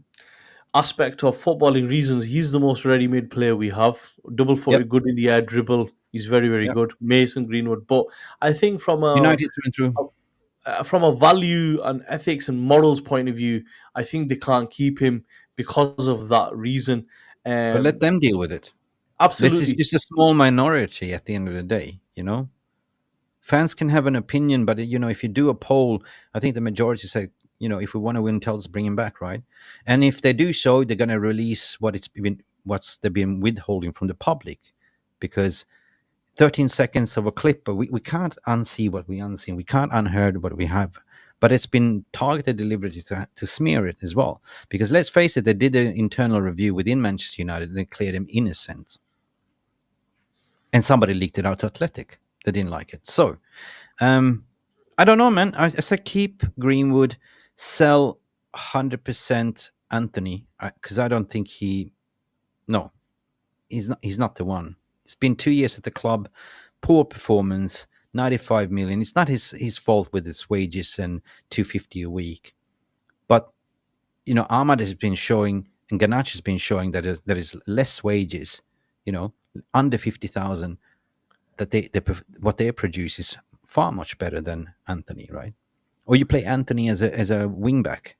aspect of footballing reasons, he's the most ready-made player we have. Double Yep. footed, good in the air, dribble. He's very, very Yep. good. Mason Greenwood, but I think United through and through. from a value and ethics and morals point of view, I think they can't keep him because of that reason. But let Um, them deal with it. This is absolutely. just a small minority at the end of the day. Fans can have an opinion, but if you do a poll, I think the majority say, if we want to win, tell us, bring him back, right? And if they do so, they're going to release what's they've been withholding from the public, because 13 seconds of a clip, but we can't unsee what we unseen, we can't unheard what we have. But it's been targeted deliberately to smear it as well. Because let's face it, they did an internal review within Manchester United and they cleared him innocent. And somebody leaked it out to Athletic. They didn't like it. So um, I don't know, man. I said keep Greenwood, sell 100% Anthony, because I don't think no, he's not the one. It's been 2 years at the club, poor performance, 95 million. It's not his fault with his wages and 250 a week. But Ahmad has been showing and Ganache has been showing that there is less wages, under 50,000, that what they produce is far much better than Anthony, right? Or you play Anthony as a wing back.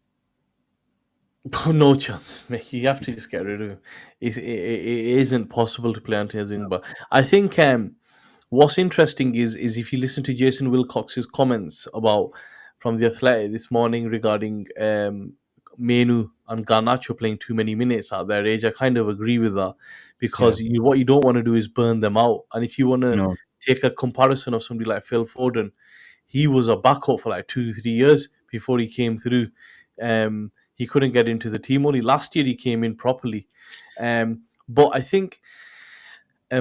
No chance, mate. You have to just get rid of him. It isn't possible to play Anthony as wing, but I think what's interesting is if you listen to Jason Wilcox's comments about from the Athletic this morning regarding Menu and Garnacho playing too many minutes at their age, I kind of agree with that Yeah. because what you don't want to do is burn them out. And if you want to No. take a comparison of somebody like Phil Foden, he was a backup for like 2 3 years before he came through. He couldn't get into the team. Only last year he came in properly. But I think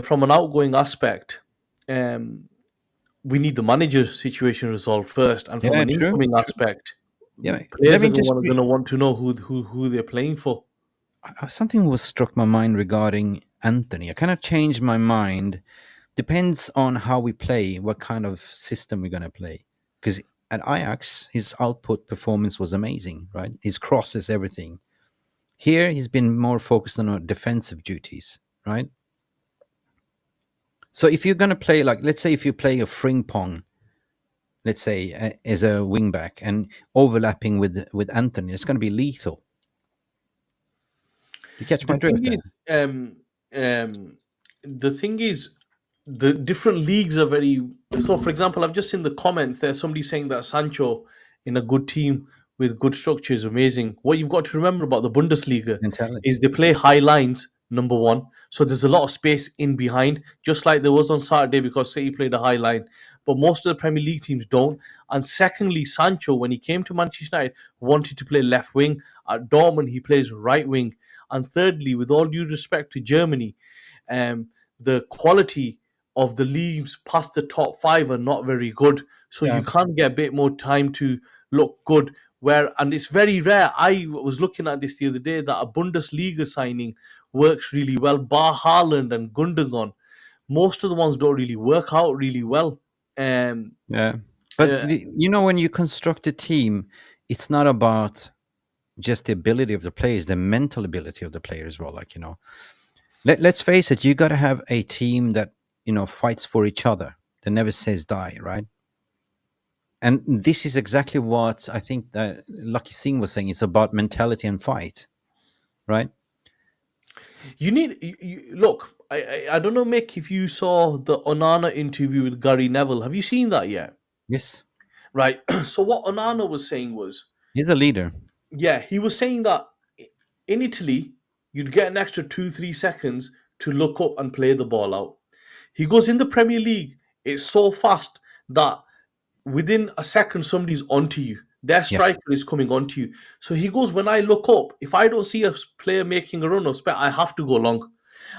from an outgoing aspect, um, we need the manager situation resolved first. And from Yeah. an True. incoming True. aspect, Yeah. Let players are me going just. to want to know who they're playing for. Something was struck my mind regarding Anthony. I kind of changed my mind. Depends on how we play, what kind of system we're going to play. Because at Ajax, his output performance was amazing, right? His crosses, everything. Here, he's been more focused on defensive duties, right? So if you're going to play, like, let's say if you play a Frimpong, let's say as a wing back and overlapping with Anthony, it's going to be lethal. You catch The my thing drift there? is, um, the thing is, the different leagues are very. So, for example, I've just seen the comments. There's somebody saying that Sancho in a good team with good structure is amazing. What you've got to remember about the Bundesliga Mentality. is they play high lines. Number one, so there's a lot of space in behind, just like there was on Saturday because City played a high line. But most of the Premier League teams don't. And secondly, Sancho, when he came to Manchester United, wanted to play left wing. At Dortmund, he plays right wing. And thirdly, with all due respect to Germany, um, the quality of the leagues past the top five are not very good. So Yeah. you can't get a bit more time to look good. And it's very rare. I was looking at this the other day that a Bundesliga signing works really well. Bar Haaland and Gundogan, most of the ones don't really work out really well. Um, Yeah. But uh, when you construct a team, it's not about just the ability of the players, the mental ability of the player as well. Like, let's face it, you got to have a team that, fights for each other, that never says die, right? And this is exactly what I think that Lucky Singh was saying. It's about mentality and fight, right? you need look. I don't know, Mick, if you saw the Onana interview with Gary Neville. Have you seen that yet? Yes. Right. So what Onana was saying was, He's a leader. yeah, he was saying that in Italy, you'd get an extra 2 3 seconds to look up and play the ball out. He goes in the Premier League, it's so fast that within a second somebody's onto you. Their Yeah. striker is coming onto you. So he goes, when I look up, if I don't see a player making a run or spec, I have to go long.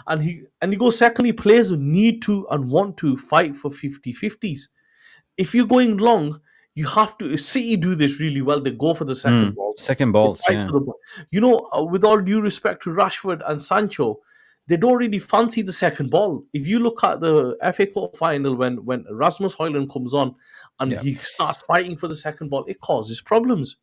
And he goes, secondly, players need to and want to fight for 50-50s. If you're going long, you have to. City do this really well. They go for the second ball. Second They balls, fight yeah. for the ball. With all due respect to Rashford and Sancho, they don't really fancy the second ball. If you look at the FA Cup final, when Rasmus Højlund comes on and Yeah. he starts fighting for the second ball, it causes problems.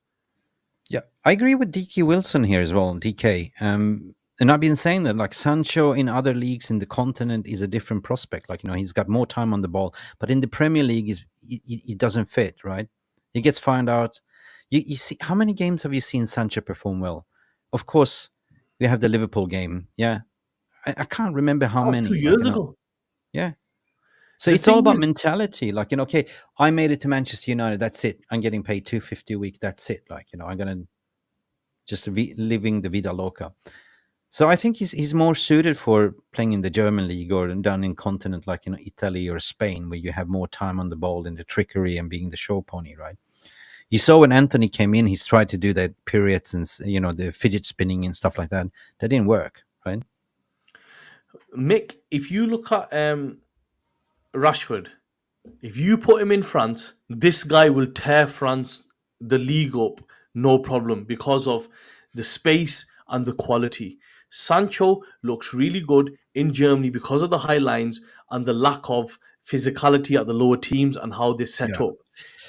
Yeah, I agree with DK Wilson here as well. DK, and I've been saying that like Sancho in other leagues in the continent is a different prospect. Like he's got more time on the ball, but in the Premier League, he doesn't fit. Right? He gets found out. You see, how many games have you seen Sancho perform well? Of course, we have the Liverpool game. Yeah, I can't remember how That was two many. years ago. Yeah. So The it's all thing about is, mentality. Like okay, I made it to Manchester United. That's it. I'm getting paid 250 a week. That's it. Like I'm gonna just living the vida loca. So I think he's more suited for playing in the German league or down in continent like Italy or Spain, where you have more time on the ball and the trickery and being the show pony, right? You saw when Anthony came in, he's tried to do that pirouettes and the fidget spinning and stuff like that. That didn't work, right? Mick, if you look at Rashford, if you put him in France, this guy will tear France, the league up, no problem, because of the space and the quality. Sancho looks really good in Germany because of the high lines and the lack of physicality at the lower teams and how they set Yeah. up.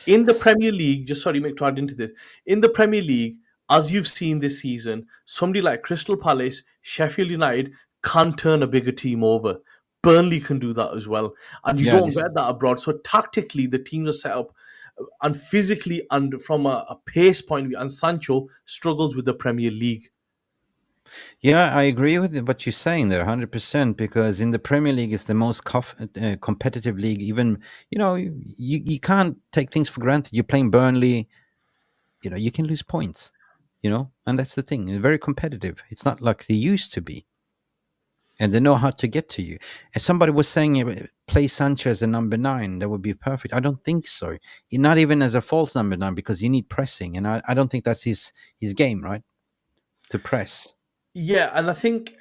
In the Premier League, just sorry, make to add into this. In the Premier League, as you've seen this season, somebody like Crystal Palace, Sheffield United can turn a bigger team over. Burnley can do that as well, and you Yeah, don't this get is that abroad. So tactically, the teams are set up, and physically, and from a pace point of view. And Sancho struggles with the Premier League. Yeah, I agree with what you're saying there 100% because in the Premier League it's the most competitive league. Even, you can't take things for granted. You're playing Burnley, you can lose points, and that's the thing. It's very competitive. It's not like they used to be, and they know how to get to you. As somebody was saying, play Sancho as a number nine, that would be perfect. I don't think so. Not even as a false number nine because you need pressing, and I don't think that's his game, right? To press. Yeah, and I think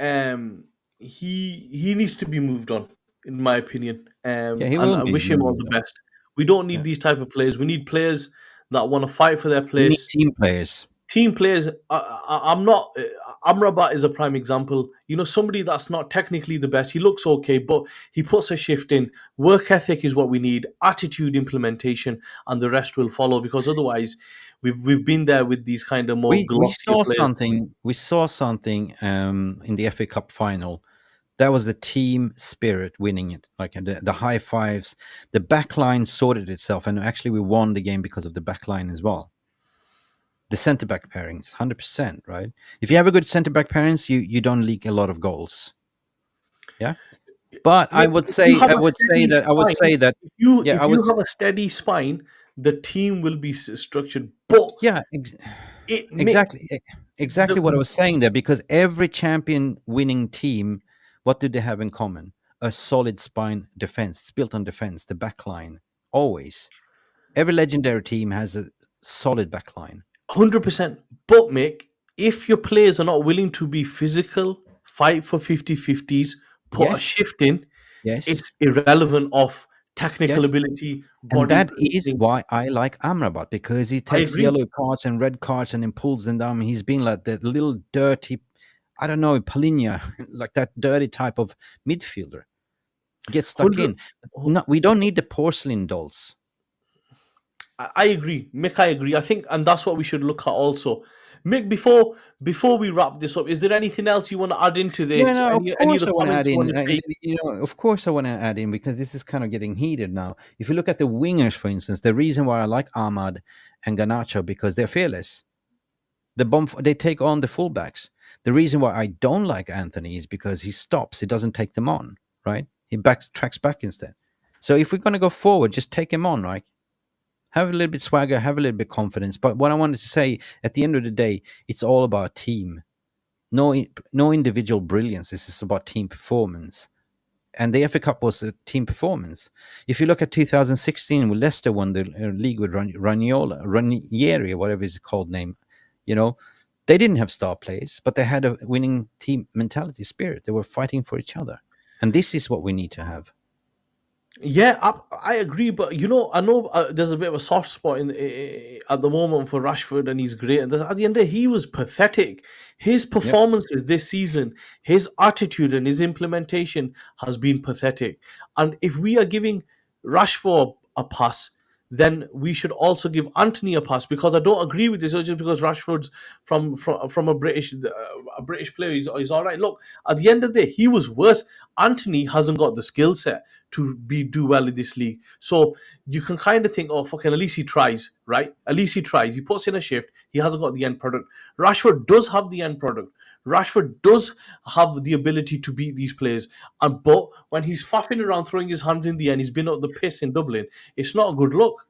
he needs to be moved on, in my opinion. Yeah, he And will I be. He wish will him be all the moved on. best. We don't need Yeah. these type of players. We need players that want to fight for their We need place. team players. Team players. I'm not. Amrabat is a prime example. Somebody that's not technically the best. He looks okay, but he puts a shift in. Work ethic is what we need. Attitude, implementation, and the rest will follow. Because otherwise, we've been there with these kind of more We glossier saw players. something. We saw something in the FA Cup final. That was the team spirit winning it. Like the high fives, the back line sorted itself, and actually we won the game because of the back line as well. The centre back pairings, 100%, right? If you have a good centre back pairings, you don't leak a lot of goals. Yeah, but I Mick, would if you say have I a would say steady that I would spine, say that if you yeah I if would you have a steady spine, the team will be structured. But yeah it Mick, exactly exactly what I the was saying there because every champion winning team, what do they have in common? A solid spine defense. It's built on defense. The back line always. Every legendary team has a solid back line. 100%. But Mick, if your players are not willing to be physical, fight for 50-50s, put a Yes, shift in, yes, it's irrelevant of technical yes. ability, And body that is placing. why I like Amrabat because he I takes agree. yellow cards and red cards and then pulls them down. He's been like that little dirty, I don't know, Palinha, like that dirty type of midfielder. Gets stuck 100. in. No, we don't need the porcelain dolls. I agree, Mick. I agree. I think, and that's what we should look at also. Mick, before we wrap this up, is there anything else you want to add into Yeah, this? no, of Any course other I want to comments add you in. want to take? Of course I want to add in because this is kind of getting heated now. If you look at the wingers, for instance, the reason why I like Ahmad and Ganacho because they're fearless. They take on the fullbacks. The reason why I don't like Anthony is because he stops. He doesn't take them on. Right? He tracks back instead. So if we're going to go forward, just take him on. Right? Have a little bit swagger, have a little bit confidence. But what I wanted to say at the end of the day, it's all about team. No individual brilliance. This is about team performance. And the FA Cup was a team performance. If you look at 2016, when Leicester won the league with Ranieri, whatever his called name, you know, They didn't have star players, but they had a winning team mentality spirit. They were fighting for each other. And this is what we need to have. Yeah, I agree, but I know there's a bit of a soft spot at the moment for Rashford, and he's great. And at the end of the day, he was pathetic. His Yep. performances this season, his attitude and his implementation has been pathetic. And if we are giving Rashford a pass, then we should also give Anthony a pass, because I don't agree with this. Just because Rashford's from a British player, he's all right. Look, at the end of the day, he was worse. Anthony hasn't got the skill set to do well in this league. So you can kind of think, oh fucking, at least he tries, right? At least he tries. He puts in a shift. He hasn't got the end product. Rashford does have the end product. Rashford does have the ability to beat these players, and but when he's faffing around, throwing his hands in the end, he's been up the piss in Dublin. It's not a good look.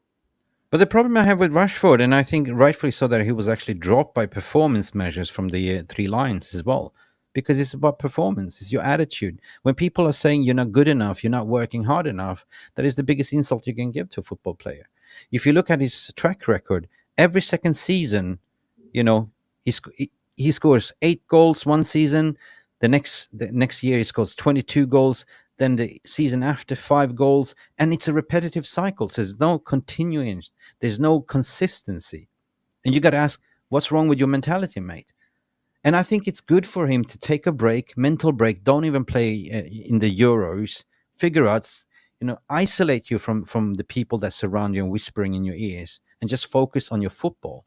But the problem I have with Rashford, and I think rightfully so, that he was actually dropped by performance measures from the three lions as well, because it's about performance, it's your attitude. When people are saying you're not good enough, you're not working hard enough, that is the biggest insult you can give to a football player. If you look at his track record, every second season, you know, he scores 8 goals one season. The next year he scores 22 goals. Then the season after 5 goals, and it's a repetitive cycle. So there's no continuing. There's no consistency, and you got to ask, what's wrong with your mentality, mate? And I think it's good for him to take a break, mental break. Don't even play in the Euros. Figure out, isolate you from the people that surround you and whispering in your ears, and just focus on your football,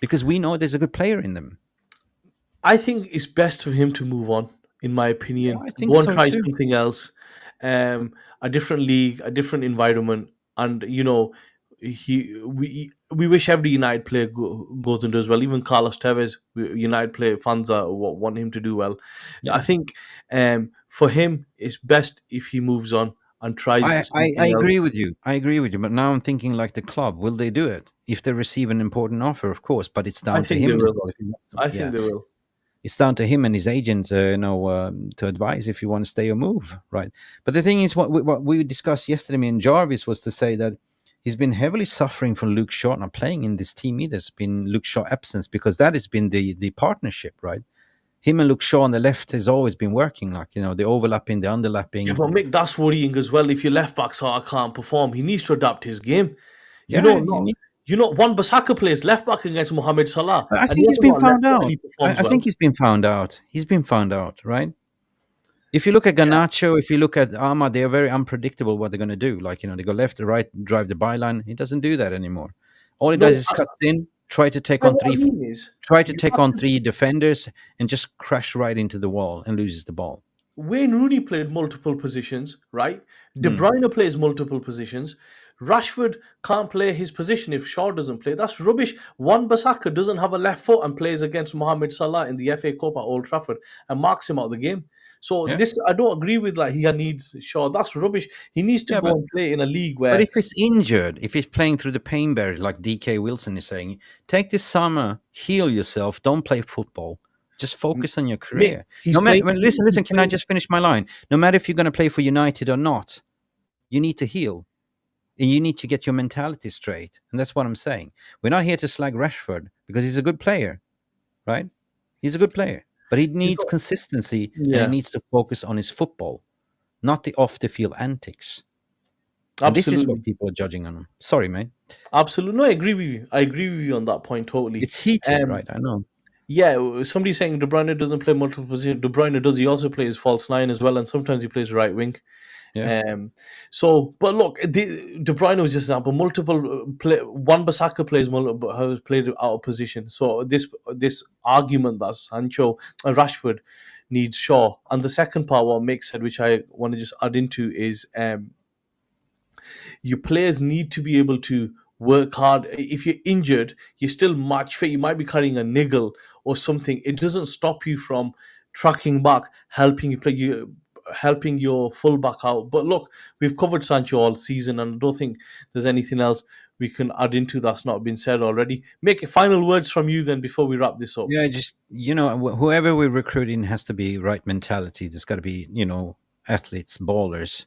because we know there's a good player in them. I think it's best for him to move on, in my Yeah, opinion. I think Go and so try too. something else, a different league, a different environment, and we wish every United player goes and does well. Even Carlos Tevez, United player fans want him to do well. I Yeah. think for him, it's best if he moves on and tries I something else. agree with you. I agree with you. But now I'm thinking like the club. Will they do it? If they receive an important offer, of course. But it's I down to think they him as will. well. If he wants to, I think yeah, they will. it's down to him and his agent, to advise if you want to stay or move, right? But the thing is, what we discussed yesterday, me and Jarvis, was to say that he's been heavily suffering from Luke Shaw not playing in this team either. It's been Luke Shaw absence, because that has been the partnership, right? Him and Luke Shaw on the left has always been working, like, the overlapping, the Yeah, underlapping. but Mick, that's worrying as well. If your left back sort of can't perform, he needs to adapt his game. You Yeah, know, you not need. Wan Bissaka plays left back against Mohamed Salah, I and he think he's hasn't been got a left found foot, and out. he I, performs I think well. he's been found out. He's been found out, right? If you look at Yeah. Garnacho, if you look at Arma, they are very unpredictable what they're going to do. Like, they go left or right, drive the byline. He doesn't do that anymore. All he does No, is cuts in, what I mean is, try to you take have on to. three defenders, and just crash right into the wall and loses the ball. Wayne Rooney played multiple positions, right? De Hmm. Bruyne plays multiple positions. Rashford can't play his position if Shaw doesn't play. That's rubbish. Wan Bissaka doesn't have a left foot and plays against Mohamed Salah in the FA Cup at Old Trafford and marks him out of the game. So Yeah. this, I don't agree with, like, he needs Shaw. That's rubbish. He needs to Yeah, go but and play in a league but where if he's injured, if he's playing through the pain barrier, like DK Wilson is saying, take this summer, heal yourself, don't play football. Just focus on your Mick, career. he's No matter, playing. well, listen, He's listen. Can I playing. just finish my line? No matter if you're going to play for United or not, you need to heal, and you need to get your mentality straight. And that's what I'm saying. We're not here to slag Rashford, because he's a good player, right? He's a good player, but he You needs know, consistency, and he yeah, needs to focus on his football, not the off the field antics. And this is what absolutely. people are judging on him. Sorry, man. Absolutely. No, I agree with you. I agree with you on that point totally. It's heated, Um, right? I know. yeah, somebody saying De Bruyne doesn't play multiple positions. De Bruyne does. He also plays false nine as well, and sometimes he plays right wing. Yeah. Um, so, but look, De Bruyne was just an example. Multiple play. One Basaka plays multiple, has played out of position. So this argument that Sancho Rashford needs Shaw, and the second part, what Mick said, which I want to just add into, is your players need to be able to work hard. If you're injured, you're still match fit. You might be carrying a niggle or something. It doesn't stop you from tracking back, helping you play you helping your fullback out. But look, we've covered Sancho all season, and I don't think there's anything else we can add into that's not been said already. Make final words from you then before we wrap this up. Yeah, just, whoever we're recruiting has to be right mentality. There's got to be, athletes, ballers.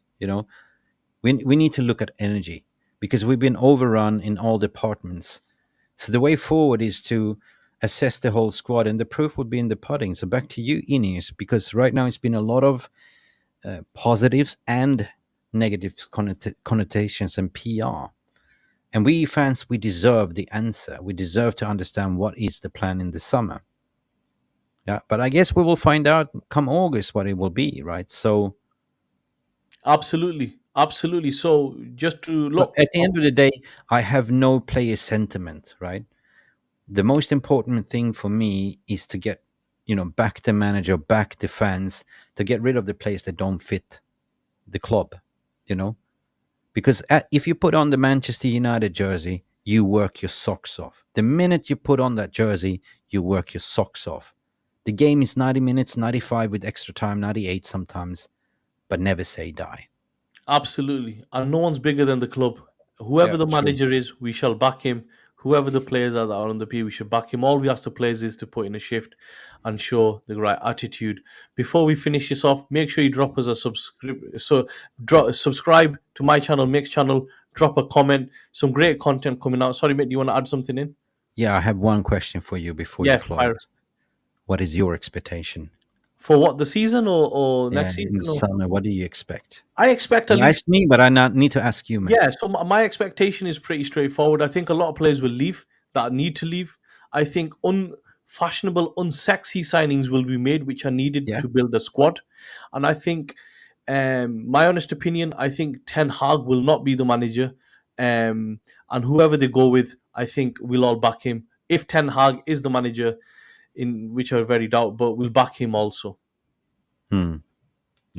We need to look at energy, because we've been overrun in all departments. So the way forward is to assess the whole squad, and the proof would be in the putting. So back to you, Ineos, because right now it's been a lot of positives and negative connotations and PR. And we fans, we deserve the answer. We deserve to understand what is the plan in the summer. Yeah, but I guess we will find out come August what it will be, right? So, Absolutely, absolutely. So just to but look, at the end of the day, I have no player sentiment, right? The most important thing for me is to get, back the manager, back the fans, to get rid of the players that don't fit the club, you know, because if you put on the Manchester United jersey, you work your socks off. The minute you put on that jersey, you work your socks off. The game is 90 minutes, 95 with extra time, 98 sometimes, but never say die. absolutely, and no one's bigger than the club. Yeah, Whoever the true. manager is, we shall back him. Whoever the players are that are on the pitch, we should back him. All we ask the players is to put in a shift and show the right attitude. Before we finish this off, make sure you drop us a subscribe to my channel, Mix channel. Drop a comment. Some great content coming out. Sorry, mate. Do you want to add something in? Yeah, I have one question for you before you Yeah, close. fire. What is your expectation? For what, the season or Yeah, next in the season? Or summer, what do you expect? I expect at You least. asked me, but I not need to ask you, Yeah, mate. so my expectation is pretty straightforward. I think a lot of players will leave that need to leave. I think unfashionable, unsexy signings will be made, which are needed Yeah. to build a squad. And I think, my honest opinion, I think Ten Hag will not be the manager. And whoever they go with, I think we'll all back him. If Ten Hag is the manager, in which I very doubt, but we'll back him also. Hmm.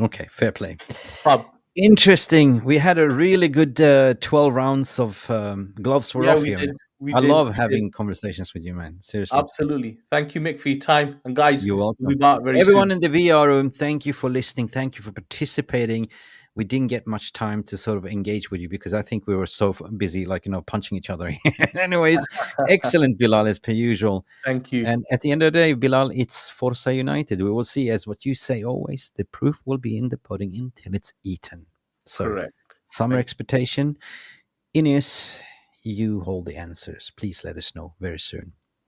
Okay, fair play. Fab. Interesting. We had a really good 12 rounds of gloves were Yeah, off we here, man. did. We I did. love We did. having conversations with you, man. Seriously. Absolutely. Thank you, Mick, for your time. And guys, You're we'll be welcome. back very soon. Everyone in the VR room, thank you for listening. Thank you for participating. We didn't get much time to sort of engage with you because I think we were so busy, like, punching each other. Anyways, excellent, Bilal, as per usual. Thank you. And at the end of the day, Bilal, it's Forza United. We will see, as what you say always, the proof will be in the pudding until it's eaten. So, Correct. summer Thank expectation. Ineos, you hold the answers. Please let us know very soon.